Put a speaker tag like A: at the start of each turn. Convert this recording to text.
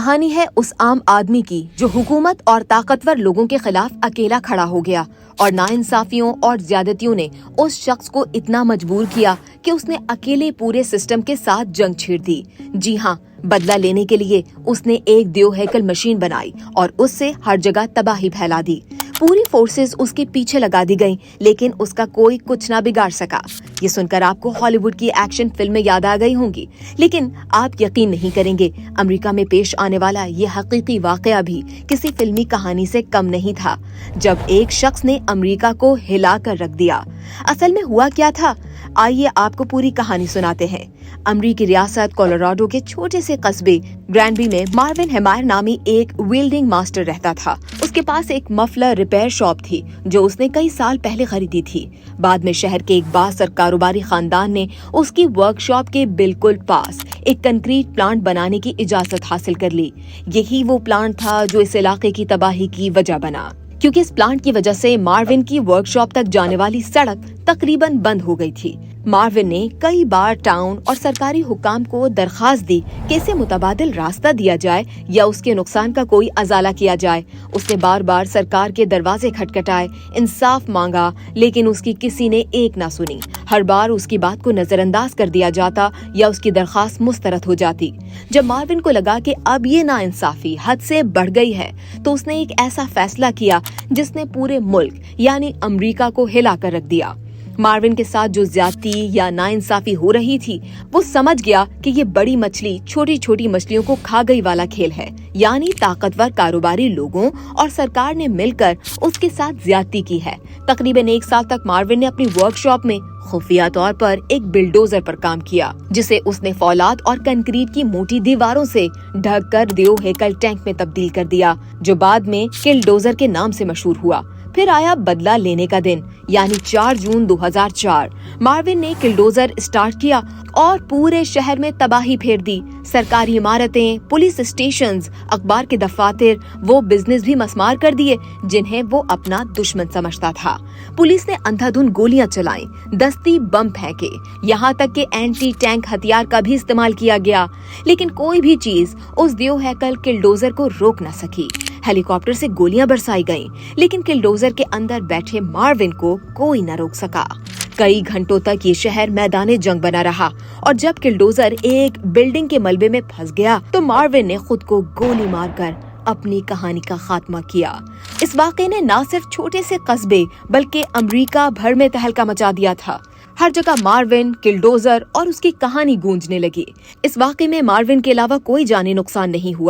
A: कहानी है उस आम आदमी की जो हुकूमत और ताकतवर लोगों के खिलाफ अकेला खड़ा हो गया और नाइंसाफियों और ज्यादतियों ने उस शख्स को इतना मजबूर किया कि उसने अकेले पूरे सिस्टम के साथ जंग छेड़ दी। जी हाँ, बदला लेने के लिए उसने एक देवहैकल मशीन बनाई और उससे हर जगह तबाही फैला दी। पूरी फोर्सेस उसके पीछे लगा दी गईं, लेकिन उसका कोई कुछ ना बिगाड़ सका। ये सुनकर आपको हॉलीवुड की एक्शन फिल्में याद आ गई होंगी, लेकिन आप यकीन नहीं करेंगे, अमेरिका में पेश आने वाला ये हकीकी वाकया भी किसी फिल्मी कहानी से कम नहीं था, जब एक शख्स ने अमेरिका को हिला कर रख दिया। असल में हुआ क्या था, आइए आपको पूरी कहानी सुनाते हैं। अमेरिकी रियासत कोलोराडो के छोटे से कस्बे ग्रैंडबी में मार्विन हेमायर नामी एक वेल्डिंग मास्टर रहता था। उसके पास एक मफलर रिपेयर शॉप थी जो उसने कई साल पहले खरीदी थी। बाद में शहर के एक बासर कारोबारी खानदान ने उसकी वर्कशॉप के बिल्कुल पास एक कंक्रीट प्लांट बनाने की इजाजत हासिल कर ली। यही वो प्लांट था जो इस इलाके की तबाही की वजह बना, क्योंकि इस प्लांट की वजह से मार्विन की वर्कशॉप तक जाने वाली सड़क तकरीबन बंद हो गई थी। मार्विन ने कई बार टाउन और सरकारी हुकाम को दरखास्त दी कि इसे मुतबादिल रास्ता दिया जाए या उसके नुकसान का कोई अजाला किया जाए। उसने बार बार सरकार के दरवाजे खटखटाए, इंसाफ मांगा, लेकिन उसकी किसी ने एक ना सुनी। हर बार उसकी बात को नजरअंदाज कर दिया जाता या उसकी दरखास्त मुस्तरद हो जाती। जब मार्विन को लगा कि अब ये नाइंसाफी हद से बढ़ गई है, तो उसने एक ऐसा फैसला किया जिसने पूरे मुल्क यानी अमेरिका को हिला कर रख दिया। मार्विन के साथ जो ज्यादती या नाइंसाफी हो रही थी, वो समझ गया कि ये बड़ी मछली छोटी छोटी मछलियों को खा गई वाला खेल है, यानी ताकतवर कारोबारी लोगों और सरकार ने मिलकर उसके साथ ज्यादती की है। तकरीबन एक साल तक मार्विन ने अपनी वर्कशॉप में खुफिया तौर पर एक बिल्डोजर पर काम किया, जिसे उसने फौलाद और कंक्रीट की मोटी दीवारों से ढककर देवहैकल टैंक में तब्दील कर दिया, जो बाद में किलडोजर के नाम से मशहूर हुआ। फिर आया बदला लेने का दिन, यानी 4 जून 2004। मार्विन ने किलडोजर स्टार्ट किया और पूरे शहर में तबाही फेर दी। सरकारी इमारतें, पुलिस स्टेशंस, अखबार के दफातर, वो बिजनेस भी मस्मार कर दिए जिन्हें वो अपना दुश्मन समझता था। पुलिस ने अंधाधुंध गोलियां चलाई, दस्ती बम फेंके, यहाँ तक कि एंटी टैंक हथियार का भी इस्तेमाल किया गया, लेकिन कोई भी चीज उस देवहैकल किलडोजर को रोक न सकी। हेलीकॉप्टर से गोलियां बरसाई गईं, लेकिन किलडोजर के अंदर बैठे मार्विन को कोई न रोक सका। कई घंटों तक ये शहर मैदाने जंग बना रहा और जब किलडोजर एक बिल्डिंग के मलबे में फंस गया तो मार्विन ने खुद को गोली मारकर अपनी कहानी का खात्मा किया। इस वाक़े ने न सिर्फ छोटे से कस्बे बल्कि अमेरिका भर में तहलका मचा दिया था। हर जगह मार्विन, किलडोजर और उसकी कहानी गूंजने लगी। इस वाक़े में मार्विन के अलावा कोई जानी नुकसान नहीं हुआ।